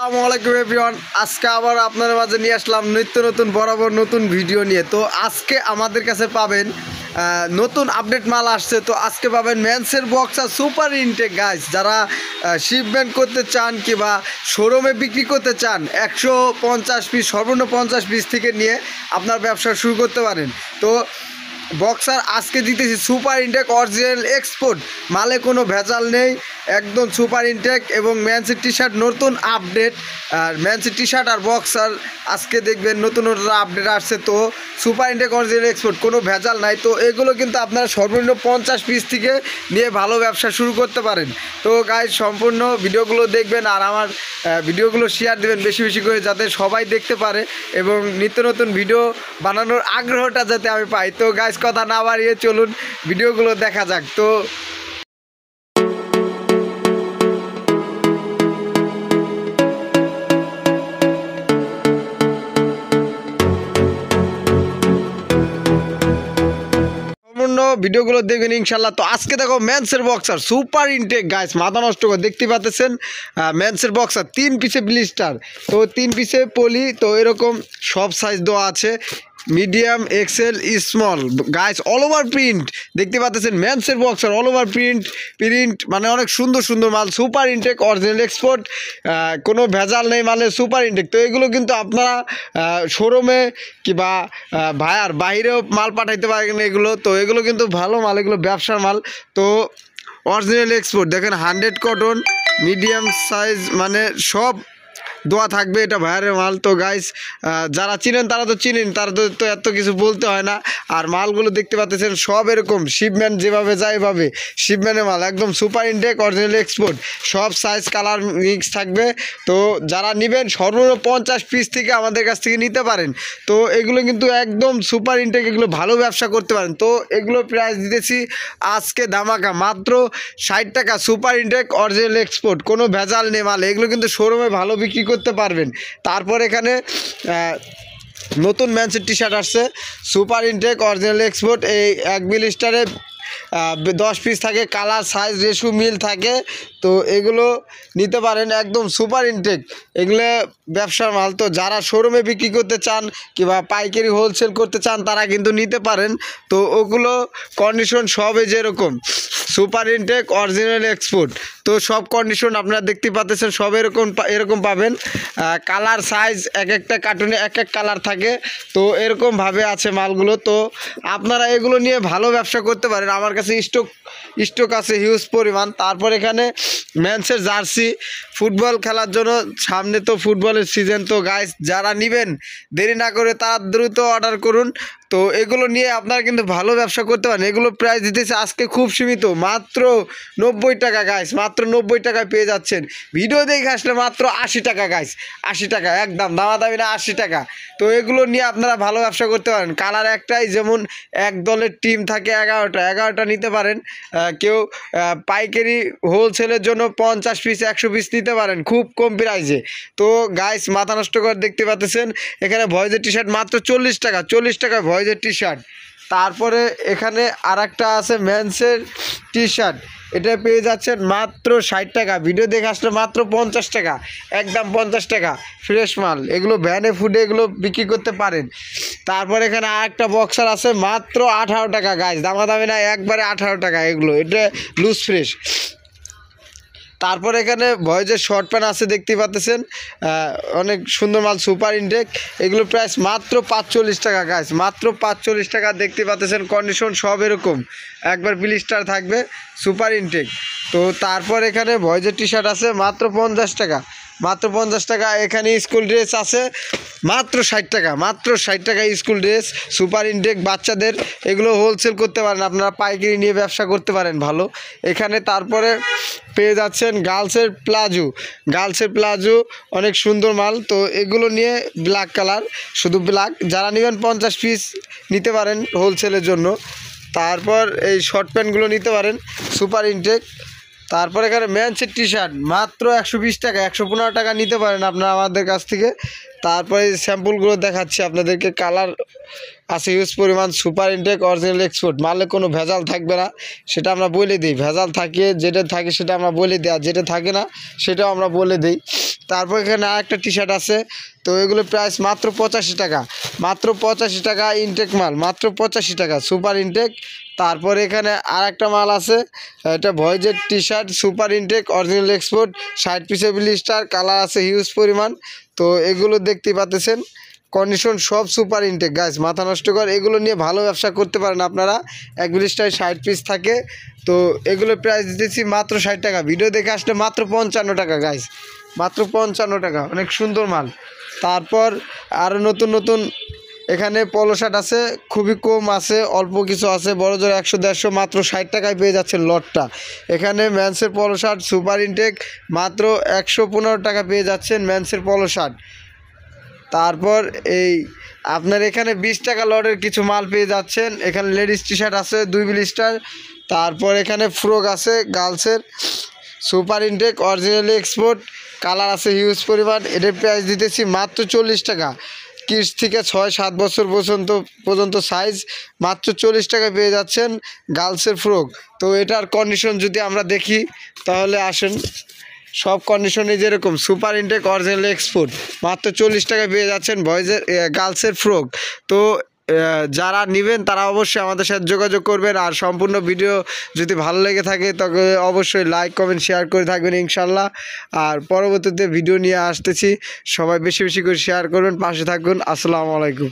আসসালামু আলাইকুম এভরিওয়ান। আজকে আবার আপনাদের মাঝে নিয়ে আসলাম নিত্য নতুন বরাবর নতুন ভিডিও নিয়ে। তো আজকে আমাদের কাছে পাবেন নতুন আপডেট মাল আসছে। তো আজকে পাবেন মেন্সের বক্সার সুপার ইনটেক গাইস। যারা শিপমেন্ট করতে চান কিংবা শোরুমে বিক্রি করতে চান 150 পিস সর্বনিম্ন 50 পিস থেকে নিয়ে আপনার ব্যবসা শুরু করতে পারেন। তো বক্সার আজকে দিতেছি সুপার ইনটেক অরিজিনাল এক্সপোর্ট, মালে কোনো ভেজাল নেই, একদম সুপার ইনটেক। এবং ম্যানসের টি শার্ট নতুন আপডেট, আর ম্যানসের টি শার্ট আর বক্সার আজকে দেখবেন নতুন নতুন আপডেট আসছে। তো সুপার ইনটেক অরিজিনাল এক্সপোর্ট, কোনো ভেজাল নাই। তো এগুলো কিন্তু আপনারা সর্বনিম্ন 50 পিস থেকে নিয়ে ভালো ব্যবসা শুরু করতে পারেন। তো গাইজ সম্পূর্ণ ভিডিওগুলো দেখবেন আর আমার ভিডিওগুলো শেয়ার দেবেন বেশি বেশি করে, যাতে সবাই দেখতে পারে এবং নিত্য নতুন ভিডিও বানানোর আগ্রহটা যাতে আমি পাই। তো গাইজ কথা না বাড়িয়ে চলুন ভিডিওগুলো দেখা যাক। তো ভিডিওগুলো দেখবেন ইনশাল্লাহ। তো আজকে দেখো মেন্সের বক্সার সুপার ইনটেক গাইস, মাথা নষ্ট করে দেখতে পাচ্ছেন। মেন্সের বক্সার 3 পিসে ব্লিস্টার, তো 3 পিসে পলি, তো এরকম সব সাইজ দেওয়া আছে, medium, excel, small guys, all over print দেখতে পাচ্ছেন। মেন্সের বক্সার অল ওভার প্রিন্ট মানে অনেক সুন্দর সুন্দর মাল, সুপার ইনটেক অরিজিনাল এক্সপোর্ট, কোনো ভেজাল নেই মালে, সুপার ইনটেক। তো এগুলো কিন্তু আপনারা শোরুমে কিংবা ভায়ার বাইরেও মাল পাঠাইতে পারেন এগুলো। তো এগুলো কিন্তু ভালো মাল, এগুলো ব্যবসার মাল। তো অরিজিনাল এক্সপোর্ট দেখেন, 100 কটন, মিডিয়াম সাইজ, মানে সব দোয়া থাকবে, এটা ভাইয়ারের মাল। তো গাইস যারা চিনেন তারা তো চিনেন, তারা তো এত কিছু বলতে হয় না। আর মালগুলো দেখতে পাচ্ছেন সব এরকম শিপমেন্ট যেভাবে যায় এভাবে শিপমেন্টের মাল, একদম সুপার ইনটেক অরিজিনাল এক্সপোর্ট, সব সাইজ কালার মিক্স থাকবে। তো যারা নেবেন সর্বনিম্ন 50 পিস থেকে আমাদের কাছ থেকে নিতে পারেন। তো এগুলো কিন্তু একদম সুপার ইনটেক, এগুলো ভালো ব্যবসা করতে পারেন। তো এগুলো প্রাইস দিতেছি আজকে ধামাকা মাত্র 60 টাকা, সুপার ইনটেক অরিজিনাল এক্সপোর্ট, কোনো ভেজাল নেই মাল। এগুলো কিন্তু শোরুমে ভালো বিক্রি করতে পারবেন। তারপর এখানে নতুন ম্যানসের টি শার্ট আসছে সুপার ইনটেক অরিজিনাল এক্সপোর্ট, এই 1 ব্লিস্টারে 10 পিস থাকে, কালার সাইজ রেশু মিল থাকে। তো এগুলো নিতে পারেন, একদম সুপার ইনটেক, এগুলো ব্যবসার মাল। তো যারা শোরুমে বিক্রি করতে চান কিংবা পাইকারি হোলসেল করতে চান তারা কিন্তু নিতে পারেন। তো ওগুলো কন্ডিশন সবই যেরকম সুপার ইনটেক অরিজিনাল এক্সপোর্ট, তো সব কন্ডিশন আপনারা দেখতে পাচ্ছেন, সব এরকম পাবেন। কালার সাইজ এক একটা কার্টুনে এক এক কালার থাকে। তো এরকমভাবে আছে মালগুলো। তো আপনারা এগুলো নিয়ে ভালো ব্যবসা করতে পারেন। আমার কাছে স্টক আছে হিউজ পরিমাণ। তারপর এখানে মেন্সের জার্সি, ফুটবল খেলার জন্য, সামনে তো ফুটবলের সিজন। তো গাইস যারা নেবেন দেরি না করে তারা দ্রুত অর্ডার করুন। তো এগুলো নিয়ে আপনারা কিন্তু ভালো ব্যবসা করতে পারেন। এগুলো প্রাইস দিতেছে আজকে খুব সীমিত, মাত্র 90 টাকা গাইস, মাত্র 90 টাকায় পেয়ে যাচ্ছেন। ভিডিও দেখে আসলে মাত্র 80 টাকা গাইস, 80 টাকা একদম দামাদামি না, 80 টাকা। তো এগুলো নিয়ে আপনারা ভালো ব্যবসা করতে পারেন। কালার একটাই, যেমন এক দলের টিম থাকে 11টা নিতে পারেন। কেউ পাইকারি হোলসেলের জন্য 50 পিস 100 পিস নিতে পারেন খুব কম প্রাইসে। তো গাইস মাথা নষ্ট করে দেখতে পাচ্ছেন, এখানে ভয়েজের টি শার্ট মাত্র 40 টাকা, 40 টাকায় ভয়েজের টি শার্ট। তারপরে এখানে আরেকটা আছে মেন্সের টি শার্ট, এটা পেয়ে যাচ্ছেন মাত্র 60 টাকা। ভিডিও দেখে আসলে মাত্র 50 টাকা, একদম 50 টাকা ফ্রেশ মাল। এগুলো ভ্যানে ফুডে এগুলো বিক্রি করতে পারেন। তারপর এখানে আরেকটা বক্সার আছে মাত্র 18 টাকা গাইস, দামাদামি না, একবারে 18 টাকা এগুলো, এটা লুজ ফ্রেশ। তারপর এখানে ভয়েজের শর্ট প্যান্ট আছে দেখতে পাচ্ছেন, অনেক সুন্দর মাল, সুপার ইনটেক। এগুলো প্রাইস মাত্র 45 টাকা গাইস, মাত্র 45 টাকা দেখতে পাচ্ছেন। কন্ডিশন সব এরকম, একবার ব্লিস্টার থাকবে, সুপার ইনটেক। তো তারপর এখানে ভয়েজের টি শার্ট আছে মাত্র 50 টাকা, মাত্র 50 টাকা। এখানে স্কুল ড্রেস আছে মাত্র 60 টাকা, মাত্র 60 টাকা স্কুল ড্রেস, সুপার ইনটেক বাচ্চাদের। এগুলো হোলসেল করতে পারেন আপনারা, পাইকারি নিয়ে ব্যবসা করতে পারেন ভালো এখানে। তারপরে পেয়ে যাচ্ছেন গার্লসের প্লাজো, অনেক সুন্দর মাল। তো এগুলো নিয়ে ব্ল্যাক কালার, শুধু ব্ল্যাক, যারা নেবেন 50 পিস নিতে পারেন হোলসেলের জন্য। তারপর এই শর্ট প্যান্টগুলো নিতে পারেন সুপার ইনটেক। তারপর এখানে মেন্সের টি শার্ট মাত্র 120 টাকা, 115 টাকা নিতে পারেন আপনারা আমাদের কাছ থেকে। তারপরে স্যাম্পলগুলো দেখাচ্ছি আপনাদেরকে। কালার আছে হিউজ পরিমাণ, সুপার ইনটেক, অরিজিনাল এক্সপোর্ট, মালে কোনো ভেজাল থাকবে না সেটা আমরা বলে দিই। ভেজাল থাকে যেটা থাকে সেটা আমরা বলে দিই, আর যেটা থাকে না সেটাও আমরা বলে দিই। তারপর এখানে আরেকটা টি শার্ট আছে, তো এগুলো প্রাইস মাত্র 85 টাকা, মাত্র 85 টাকা। ইনটেক মাল মাত্র 85 টাকা, সুপার ইনটেক। তারপর এখানে আর একটা মাল আছে, এটা ভয়েজের T shirt, super intake, original export, 60 পিসের ব্লিস্টার, কালার আছে হিউজ পরিমাণ। তো এগুলো দেখতেই পাচ্ছেন, কন্ডিশন সব সুপার ইনটেক গাইস, মাথা নষ্ট কর। এগুলো নিয়ে ভালো ব্যবসা করতে পারেন আপনারা। এক ব্লিস্টারে 60 পিস থাকে। তো এগুলো প্রাইস দিতেছি মাত্র 60 টাকা। ভিডিও দেখে আসলে মাত্র 55 টাকা গাইস, মাত্র 55 টাকা, অনেক সুন্দর মাল। তারপর আরও নতুন নতুন এখানে পলো শার্ট আছে, খুবই কম আছে, অল্প কিছু আছে, বড় জোর 100-150, মাত্র 60 টাকায় পেয়ে যাচ্ছেন লটটা। এখানে ম্যান্সের পলো শার্ট সুপার ইনটেক মাত্র 115 টাকা পেয়ে যাচ্ছেন ম্যান্সের পলো শার্ট। তারপর এই আপনার এখানে 20 টাকা লটের কিছু মাল পেয়ে যাচ্ছেন। এখানে লেডিস টি শার্ট আছে 2 ব্লিস্টার। তারপর এখানে ফ্রক আছে গার্লসের, super intake, originally export, colour আছে হিউজ পরিমাণ। এটার প্রাইস দিতেছি মাত্র 40 টাকা। কিডস থেকে 6-7 বছর পর্যন্ত সাইজ, মাত্র 40 টাকায় পেয়ে যাচ্ছেন গার্লসের ফ্রক। তো এটার কন্ডিশন যদি আমরা দেখি তাহলে আসেন, সব কন্ডিশনে যেরকম সুপার ইনটেক, অরিজিনাল এক্সপোর্ট, মাত্র 40 টাকায় পেয়ে যাচ্ছেন বয়েজের গার্লসের ফ্রক। তো যারা নেবেন তারা অবশ্যই আমাদের সাথে যোগাযোগ করবেন। আর সম্পূর্ণ ভিডিও যদি ভালো লেগে থাকে তবে অবশ্যই লাইক কমেন্ট শেয়ার করে থাকবেন ইনশাল্লাহ। আর পরবর্তীতে ভিডিও নিয়ে আসতেছি, সবাই বেশি বেশি করে শেয়ার করবেন, পাশে থাকুন। আসসালামু আলাইকুম।